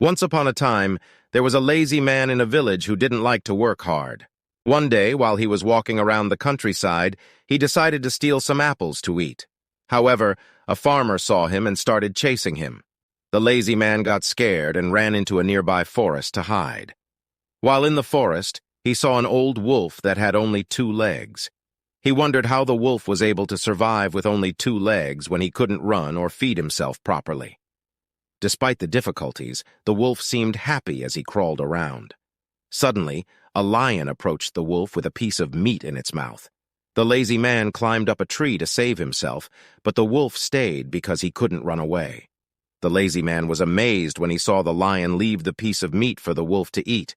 Once upon a time, there was a lazy man in a village who didn't like to work hard. One day, while he was walking around the countryside, he decided to steal some apples to eat. However, a farmer saw him and started chasing him. The lazy man got scared and ran into a nearby forest to hide. While in the forest, he saw an old wolf that had only 2 legs. He wondered how the wolf was able to survive with only 2 legs when he couldn't run or feed himself properly. Despite the difficulties, the wolf seemed happy as he crawled around. Suddenly, a lion approached the wolf with a piece of meat in its mouth. The lazy man climbed up a tree to save himself, but the wolf stayed because he couldn't run away. The lazy man was amazed when he saw the lion leave the piece of meat for the wolf to eat.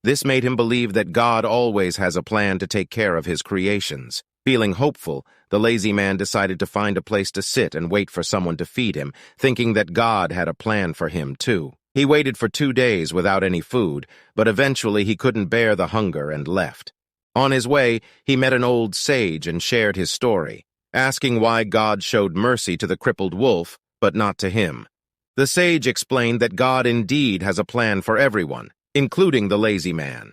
This made him believe that God always has a plan to take care of his creations. Feeling hopeful, the lazy man decided to find a place to sit and wait for someone to feed him, thinking that God had a plan for him too. He waited for 2 days without any food, but eventually he couldn't bear the hunger and left. On his way, he met an old sage and shared his story, asking why God showed mercy to the crippled wolf, but not to him. The sage explained that God indeed has a plan for everyone, including the lazy man.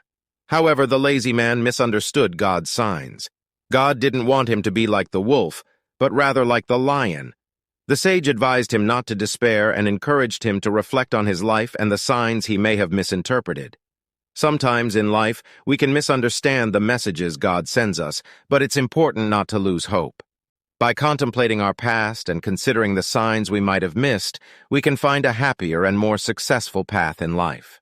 However, the lazy man misunderstood God's signs. God didn't want him to be like the wolf, but rather like the lion. The sage advised him not to despair and encouraged him to reflect on his life and the signs he may have misinterpreted. Sometimes in life, we can misunderstand the messages God sends us, but it's important not to lose hope. By contemplating our past and considering the signs we might have missed, we can find a happier and more successful path in life.